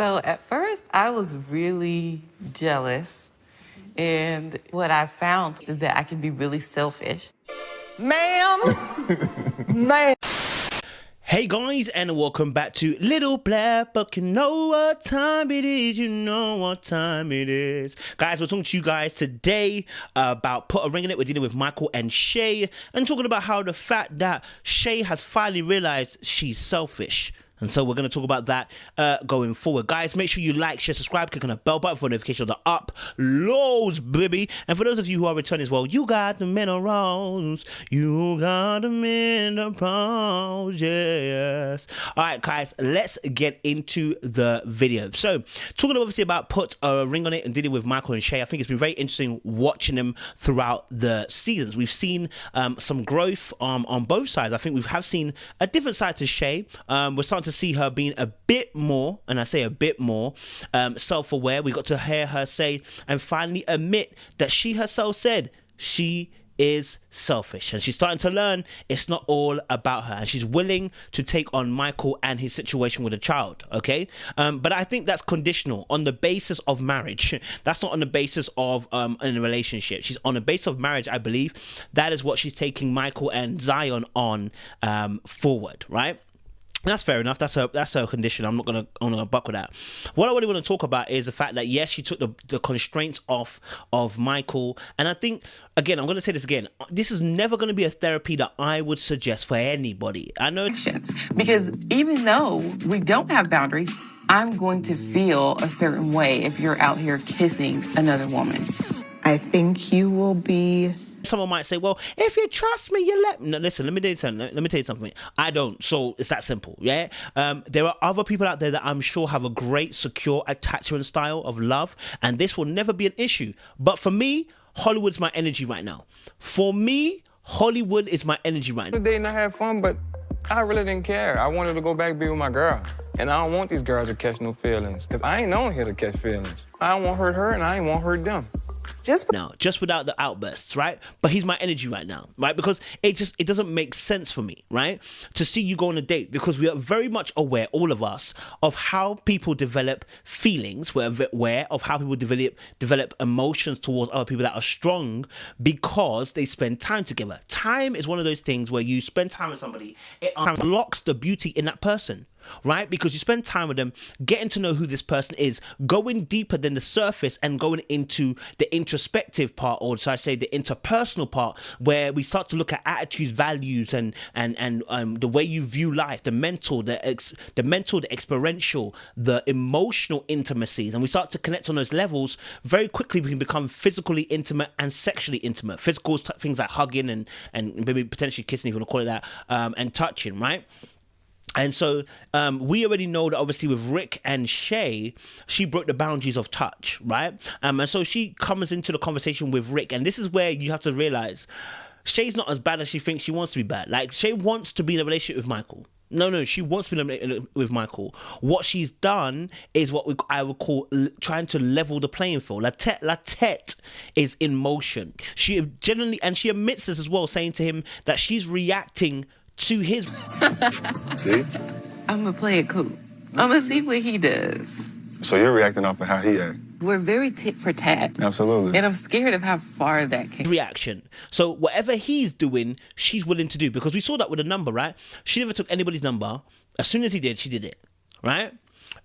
So at first, I was really jealous. And what I found is that I can be really selfish. Ma'am! Ma'am! Hey guys, and welcome back to Little Black Book. You know what time it is, you know what time it is. Guys, we're talking to you guys today about Put a Ring in It. We're dealing with Michael and Shea and talking about how the fact that Shea has finally realized she's selfish. And so we're going to talk about that going forward. Guys, make sure you like, share, subscribe, click on the bell button for notification of the uploads, baby. And for those of you who are returning as well, you got the minerals. You got the minerals, yes. All right, guys, let's get into the video. So, talking obviously about Put a Ring on It and dealing with Michael and Shea, I think it's been very interesting watching them throughout the seasons. We've seen some growth on both sides. I think we have seen a different side to Shea. We're starting to see her being a bit more, and I say a bit more, self-aware. We got to hear her say and finally admit that she herself said she is selfish, and she's starting to learn it's not all about her, and she's willing to take on Michael and his situation with a child, okay? But I think that's conditional on the basis of marriage. That's not on the basis of in a relationship. She's on the basis of marriage, I believe. That is what she's taking Michael and Zion on forward, right? And that's fair enough. That's her condition. I'm not gonna buck with that. What I really want to talk about is the fact that yes, she took the constraints off of Michael, and I think again, I'm gonna say this again. This is never gonna be a therapy that I would suggest for anybody. I know because even though we don't have boundaries, I'm going to feel a certain way if you're out here kissing another woman. I think you will be. Someone might say, well, if you trust me, you let me. No, listen, let me tell you something. I don't, so it's that simple, yeah? There are other people out there that I'm sure have a great, secure attachment style of love, and this will never be an issue. But for me, Hollywood's my energy right now. For me, Hollywood is my energy right now. The date and I had fun, but I really didn't care. I wanted to go back and be with my girl. And I don't want these girls to catch no feelings, because I ain't on here to catch feelings. I don't want to hurt her, and I ain't want to hurt them. Just without the outbursts, right? But he's my energy right now, right? Because it doesn't make sense for me, right? To see you go on a date, because we are very much aware, all of us, of how people develop feelings. We're aware of how people develop emotions towards other people that are strong because they spend time together. Time is one of those things where you spend time with somebody, it unlocks the beauty in that person. Right? Because you spend time with them, getting to know who this person is, going deeper than the surface and going into the introspective part, or should I say the interpersonal part, where we start to look at attitudes, values, and the way you view life, the mental, the experiential, the emotional intimacies, and we start to connect on those levels. Very quickly we can become physically intimate and sexually intimate. Physical things like hugging and maybe potentially kissing, if you want to call it that, and touching, right? And so we already know that obviously with Rick and Shea, she broke the boundaries of touch, right? And so she comes into the conversation with Rick, and this is where you have to realize Shay's not as bad as she thinks she wants to be bad. Like, Shea wants to be in a relationship with Michael. No, she wants to be in a relationship with Michael. What she's done is what I would call trying to level the playing field. La tête is in motion. She genuinely, and she admits this as well, saying to him that she's reacting to his. See? I'm gonna play it cool. I'm gonna see what he does. So you're reacting off of how he acts? We're very tit-for-tat. Absolutely. And I'm scared of how far that can. Reaction. So whatever he's doing, she's willing to do. Because we saw that with a number, right? She never took anybody's number. As soon as he did, she did it. Right?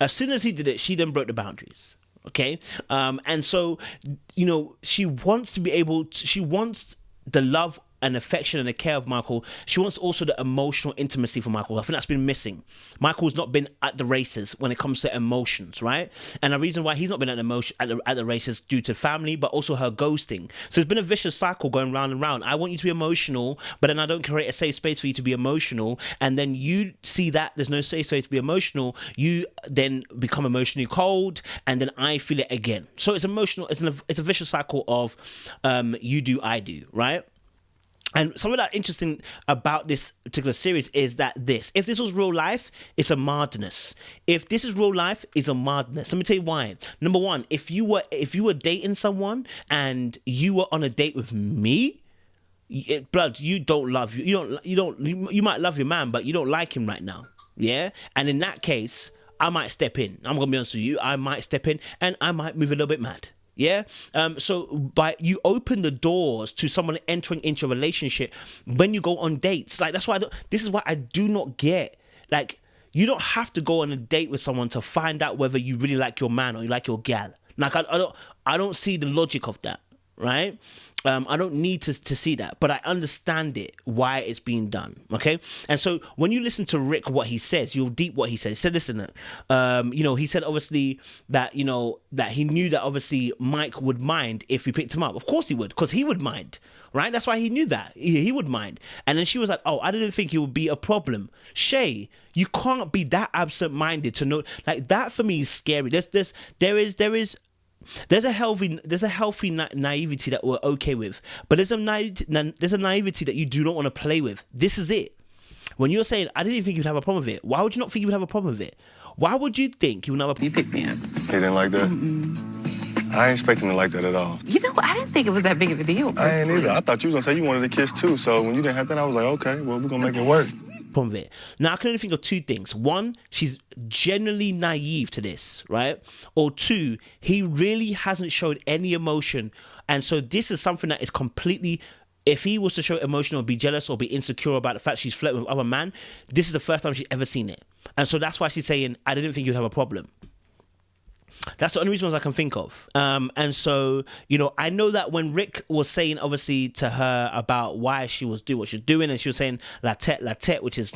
As soon as he did it, she then broke the boundaries. Okay? And so, you know, she wants to be able to, she wants the love and affection and the care of Michael. She wants also the emotional intimacy for Michael. I think that's been missing. Michael's not been at the races when it comes to emotions, right? And the reason why he's not been at the races due to family, but also her ghosting. So it's been a vicious cycle going round and round. I want you to be emotional, but then I don't create a safe space for you to be emotional. And then you see that there's no safe space to be emotional. You then become emotionally cold, and then I feel it again. So it's emotional. It's a vicious cycle of you do, I do, right? And something that's interesting about this particular series is that if this was real life, it's a madness. If this is real life, it's a madness. Let me tell you why. Number one, if you were dating someone and you were on a date with me, blood, you might love your man, but you don't like him right now. Yeah? And in that case, I might step in. I'm gonna be honest with you. I might step in and I might move a little bit mad. Yeah. So by you open the doors to someone entering into a relationship when you go on dates. Like that's why this is why I do not get, like, you don't have to go on a date with someone to find out whether you really like your man or you like your gal. Like I don't see the logic of that, right? I don't need to see that, but I understand it, why it's being done, okay? And so when you listen to Rick, what he says, you'll deep what he said. He said, listen, he said obviously that, that he knew that obviously Mike would mind if we picked him up. Of course he would, because he would mind, right? That's why he knew that. He would mind. And then she was like, oh, I didn't think it would be a problem. Shea, you can't be that absent-minded to know, like that for me is scary. There's a healthy naivety that we're okay with, but there's a naivety that you do not want to play with. This is it. When you're saying, I didn't think you'd have a problem with it, why would you not think you would have a problem with it? Why would you think you would have a problem? You picked me up. He didn't like that? I ain't expect him to like that at all. I didn't think it was that big of a deal. I ain't either. I thought you was gonna say you wanted a kiss too, so when you didn't have that, I was like, okay, well, we're gonna make it work. Problem with it. Now I can only think of two things. One, she's genuinely naive to this, right? Or two, he really hasn't showed any emotion, and so this is something that is completely. If he was to show emotion or be jealous or be insecure about the fact she's flirting with other man, this is the first time she's ever seen it, and so that's why she's saying, "I didn't think you'd have a problem." That's the only reasons I can think of. And so, I know that when Rick was saying, obviously, to her about why she was doing what she was doing, and she was saying la tête, which is,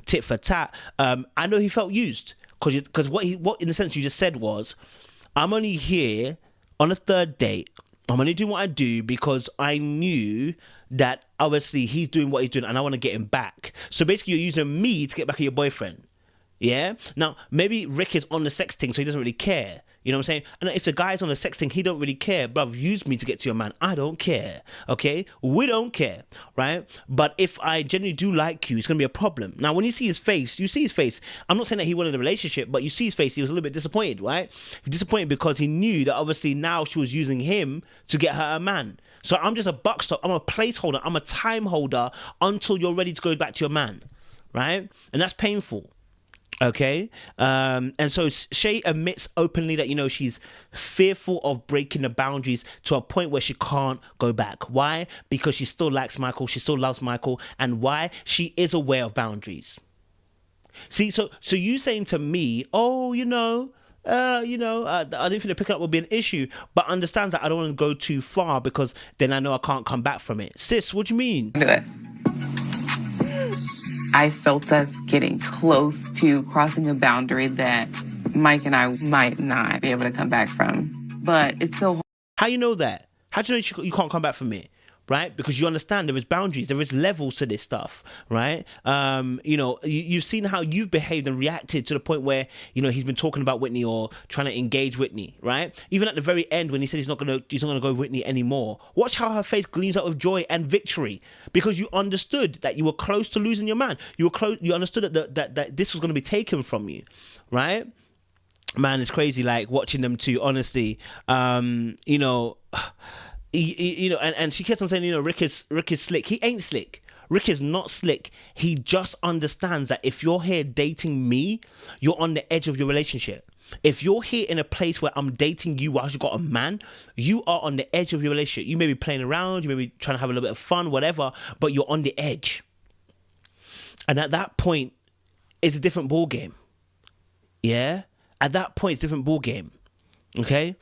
tit for tat, I know he felt used. Because what in the sense you just said was, I'm only here on a third date. I'm only doing what I do because I knew that, obviously, he's doing what he's doing, and I want to get him back. So basically, you're using me to get back at your boyfriend. Yeah? Now, maybe Rick is on the sex thing, so he doesn't really care. You know what I'm saying? And if the guy's on the sex thing, he don't really care. Bruv, use me to get to your man. I don't care. Okay? We don't care. Right? But if I genuinely do like you, it's going to be a problem. Now, when you see his face, I'm not saying that he wanted a relationship, but you see his face, he was a little bit disappointed, right? Disappointed because he knew that obviously now she was using him to get her a man. So I'm just a buck stop. I'm a placeholder. I'm a time holder until you're ready to go back to your man. Right? And that's painful. Okay, and so Shea admits openly that she's fearful of breaking the boundaries to a point where she can't go back. Why? Because she still likes Michael, she still loves Michael, and why? She is aware of boundaries. See, so you saying to me, oh, I didn't think the picking up would be an issue, but understands that I don't want to go too far because then I know I can't come back from it. Sis, what do you mean? Do it. I felt us getting close to crossing a boundary that Mike and I might not be able to come back from. But it's so hard. How you know that? How do you know you can't come back from it? Right? Because you understand there is boundaries, there is levels to this stuff, right? You've seen how you've behaved and reacted to the point where, he's been talking about Whitney or trying to engage Whitney, right? Even at the very end when he said he's not gonna go with Whitney anymore. Watch how her face gleams out of joy and victory because you understood that you were close to losing your man. You understood that this was going to be taken from you, right? Man, it's crazy, like watching them two, honestly. And she kept on saying, Rick is slick. He ain't slick. Rick is not slick. He just understands that if you're here dating me, you're on the edge of your relationship. If you're here in a place where I'm dating you whilst you got a man, you are on the edge of your relationship. You may be playing around, you may be trying to have a little bit of fun, whatever, but you're on the edge. And at that point, it's a different ball game. Yeah? At that point, it's a different ball game. Okay?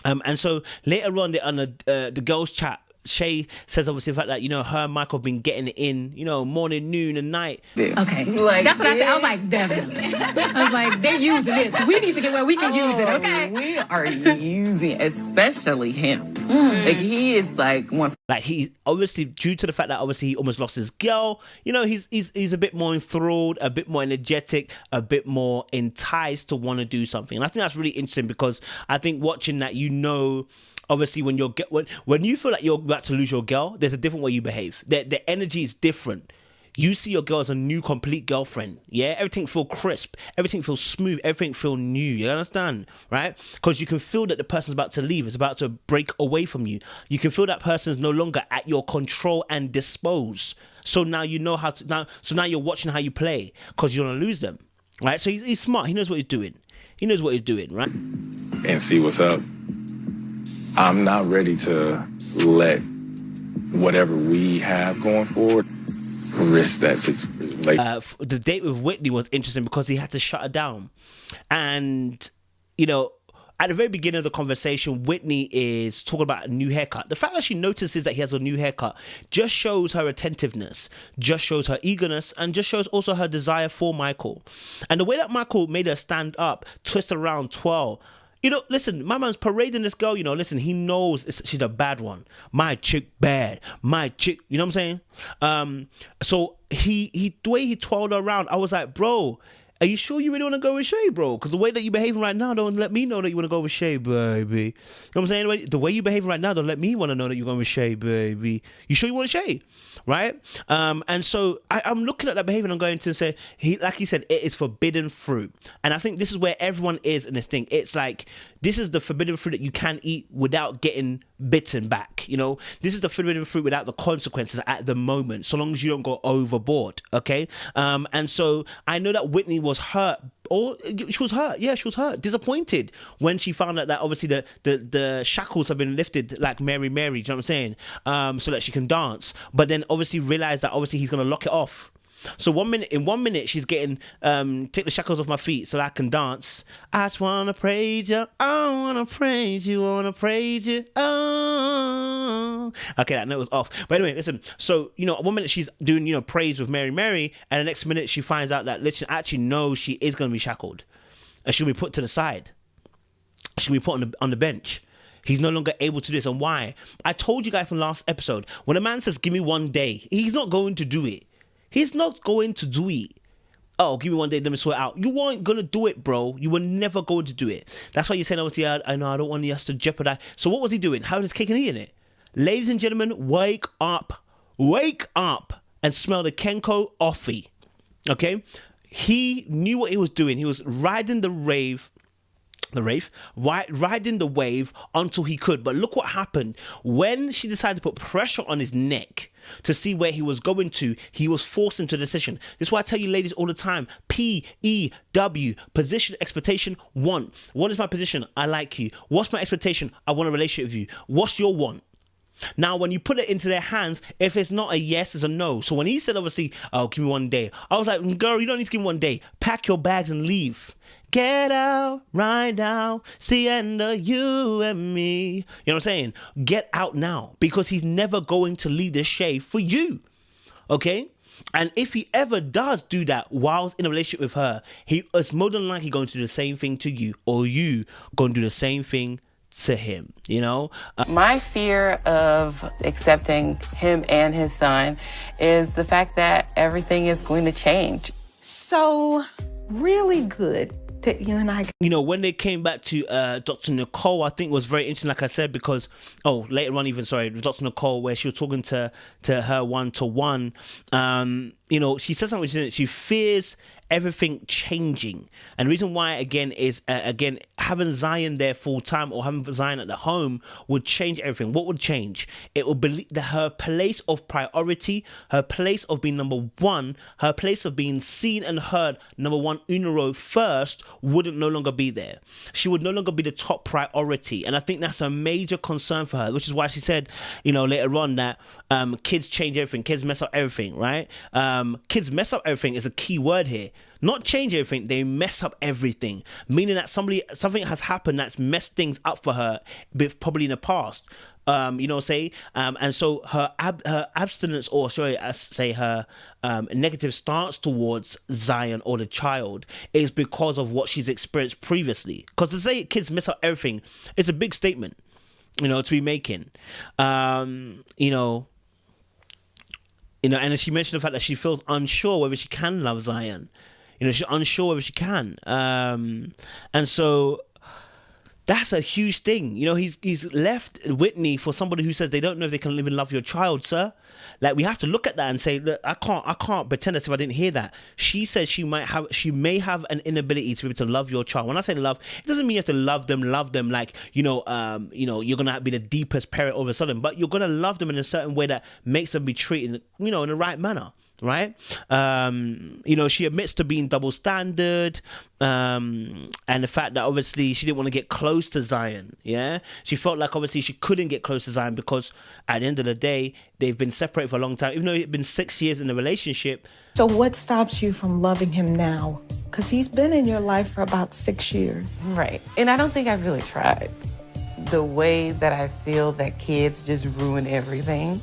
And so later on the girls' chat, Shea says obviously the fact that her and Michael have been getting it in, morning, noon, and night. Okay, that's what I said. I was like, definitely. I was like, they're using this. We need to get where we can use it. Okay, we are using, especially him. Like he is like once. Like he obviously due to the fact that obviously he almost lost his girl. He's a bit more enthralled, a bit more energetic, a bit more enticed to want to do something. And I think that's really interesting because I think watching that, obviously, when you feel like you're about to lose your girl, there's a different way you behave. The energy is different. You see your girl as a new, complete girlfriend. Yeah, everything feel crisp, everything feels smooth, everything feel new. You understand, right? Because you can feel that the person's about to leave, is about to break away from you. You can feel that person's no longer at your control and dispose. So now you know how to now. So now you're watching how you play because you don't want to lose them. right? So he's smart. He knows what he's doing. Right? And see what's up. I'm not ready to let whatever we have going forward risk that situation. Like, the date with Whitney was interesting because he had to shut her down. And, you know, at the very beginning of the conversation, Whitney is talking about a new haircut. The fact that she notices that he has a new haircut just shows her attentiveness, just shows her eagerness, and just shows also her desire for Michael. And the way that Michael made her stand up, twist around, twirl. You know, listen, my man's parading this girl, you know, listen, he knows she's a bad one. My chick bad. My chick, you know what I'm saying? So the way he twirled her around, I was like, bro, are you sure you really want to go with Shea, bro? Because the way that you're behaving right now, don't let me know that you want to go with Shea, baby. You know what I'm saying? The way you're behaving right now, don't let me want to know that you're going with Shea, baby. You sure you want Shea? Right? And so I'm looking at that behavior and I'm going to say, like he said, it is forbidden fruit. And I think this is where everyone is in this thing. It's like, this is the forbidden fruit that you can eat without getting bitten back. You know, this is the forbidden fruit without the consequences at the moment, so long as you don't go overboard. Okay. And so I know that Whitney was hurt. Or she was hurt. Yeah, she was hurt. Disappointed when she found out that obviously the shackles have been lifted like Mary, do you know what I'm saying? So that she can dance. But then obviously realized that obviously he's going to lock it off. So in 1 minute she's getting take the shackles off my feet so that I can dance. I just wanna praise you. I wanna praise you. Wanna praise you. Oh. Okay, that note was off. But anyway, listen. So 1 minute she's doing praise with Mary, and the next minute she finds out that listen, actually no, she is gonna be shackled, and she'll be put to the side. She'll be put on the bench. He's no longer able to do this. And why? I told you guys from last episode, when a man says give me 1 day, he's not going to do it. He's not going to do it. Oh, give me 1 day, let me sort it out. You weren't going to do it, bro. You were never going to do it. That's why you're saying, obviously, I know I don't want us to jeopardize. So what was he doing? How was his cake and eating it? Ladies and gentlemen, wake up and smell the Kenko Offie. Okay? He knew what he was doing. He was riding riding the wave until he could. But look what happened. When she decided to put pressure on his neck to see where he was going to, he was forced into a decision. This is why I tell you ladies all the time, P-E-W, position, expectation, want. What is my position? I like you. What's my expectation? I want a relationship with you. What's your want? Now, when you put it into their hands, if it's not a yes, it's a no. So when he said, obviously, oh, give me 1 day, I was like, girl, you don't need to give me 1 day. Pack your bags and leave. Get out right now, it's the end of you and me. You know what I'm saying? Get out now, because he's never going to leave this Shea for you. Okay? And if he ever does do that whilst in a relationship with her, he is more than likely going to do the same thing to you, or you going to do the same thing to him, My fear of accepting him and his son is the fact that everything is going to change. So, really good that you and I... When they came back to Dr. Nicole, I think was very interesting, like I said, because, later on even, Dr. Nicole, where she was talking to her one-to-one, she said something, she fears everything changing. And the reason why, again, is, having Zion there full-time or having Zion at the home would change everything. What would change? It would be that her place of priority, her place of being number one, her place of being seen and heard, number one, unero first, wouldn't no longer be there. She would no longer be the top priority. And I think that's a major concern for her, which is why she said, later on that kids change everything, kids mess up everything, right? Kids mess up everything is a key word here. Not change everything, they mess up everything. Meaning that something has happened that's messed things up for her, probably in the past. And so her abstinence, or sorry, I say her negative stance towards Zion or the child is because of what she's experienced previously. Because to say kids mess up everything, it's a big statement, to be making. And she mentioned the fact that she feels unsure whether she can love Zion. She's unsure whether she can. And so that's a huge thing. He's left Whitney for somebody who says they don't know if they can live and love your child, sir. Like, we have to look at that and say, look, I can't pretend as if I didn't hear that. She says she may have an inability to be able to love your child. When I say love, it doesn't mean you have to love them like, you're gonna be the deepest parent all of a sudden, but you're gonna love them in a certain way that makes them be treated, in the right manner. right? You know, she admits to being double standard, and the fact that obviously she didn't want to get close to Zion. Yeah, she felt like obviously she couldn't get close to Zion because at the end of the day they've been separated for a long time, even though it's been 6 years in the relationship. So what stops you from loving him now? Because he's been in your life for about 6 years. Right. And I don't think I've really tried. The way that I feel that kids just ruin everything.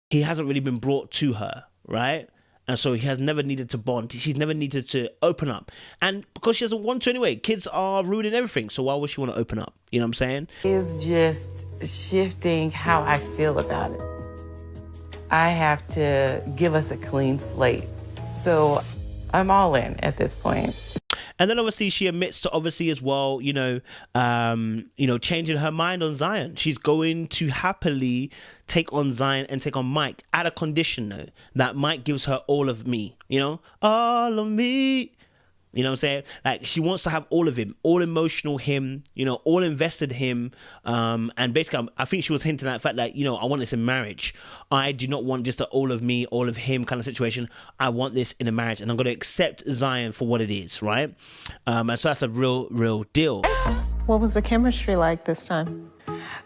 He hasn't really been brought to her, right? And so he has never needed to bond. She's never needed to open up. And because she doesn't want to anyway, kids are ruining everything. So why would she want to open up? You know what I'm saying? It's just shifting how I feel about it. I have to give us a clean slate. So I'm all in at this point. And then obviously she admits to obviously as well, changing her mind on Zion. She's going to happily take on Zion and take on Mike at a condition though, that Mike gives her all of me, all of me. You know what I'm saying? Like she wants to have all of him, all emotional him, all invested him. And basically, I think she was hinting at the fact that, I want this in marriage. I do not want just an all of me, all of him kind of situation. I want this in a marriage and I'm going to accept Zion for what it is, right? And so that's a real deal. What was the chemistry like this time?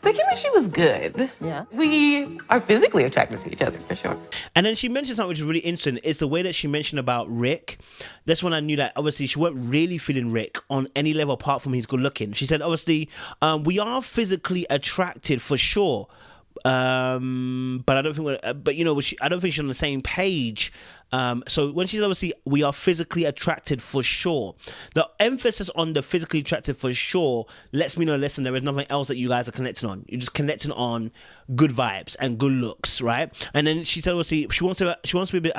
The chemistry was good. Yeah. We are physically attracted to each other, for sure. And then she mentioned something which is really interesting. It's the way that she mentioned about Rick. That's when I knew that obviously she wasn't really feeling Rick on any level apart from he's good looking. She said, obviously, we are physically attracted for sure. But I don't think I don't think she's on the same page. So when she's obviously we are physically attracted for sure, the emphasis on the physically attracted for sure lets me know, listen, there is nothing else that you guys are connecting on. You're just connecting on good vibes and good looks, right? And then she said obviously she wants to be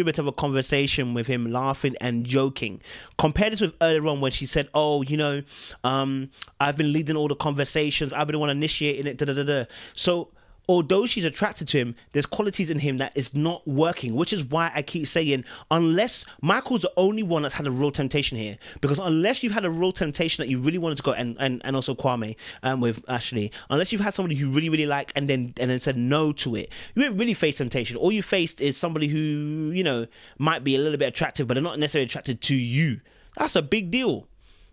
a bit of a conversation with him, laughing and joking. Compare this with earlier on when she said, I've been leading all the conversations. I've been the one initiating it. So although she's attracted to him, there's qualities in him that is not working, which is why I keep saying, unless Michael's the only one that's had a real temptation here, because unless you've had a real temptation that you really wanted to go, and also Kwame with Ashley, unless you've had somebody you really, really like and then said no to it, you didn't really face temptation. All you faced is somebody who, might be a little bit attractive, but they're not necessarily attracted to you. That's a big deal.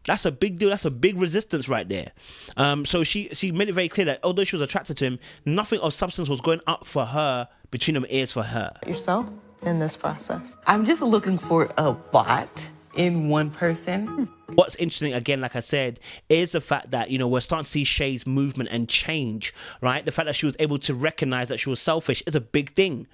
That's a big deal. That's a big resistance right there. So she made it very clear that although she was attracted to him, nothing of substance was going up for her, between them ears for her. Yourself in this process? I'm just looking for a lot in one person. What's interesting, again, like I said, is the fact that, we're starting to see Shea's movement and change, right? The fact that she was able to recognize that she was selfish is a big thing.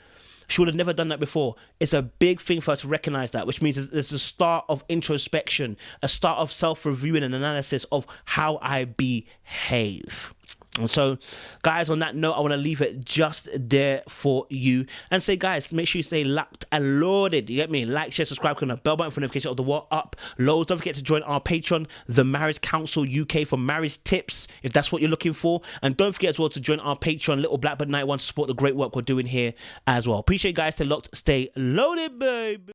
She would have never done that before. It's a big thing for her to recognize that, which means it's the start of introspection, a start of self-reviewing and analysis of how I behave. And so, guys, on that note, I want to leave it just there for you and say, guys, make sure you stay locked and loaded. You get me? Like, share, subscribe, click on the bell button for notification of the what up loads. Don't forget to join our Patreon, the Marriage Council UK, for marriage tips, if that's what you're looking for. And don't forget as well to join our Patreon, Little Blackbird 91, to support the great work we're doing here as well. Appreciate you guys. Stay locked, stay loaded, babe.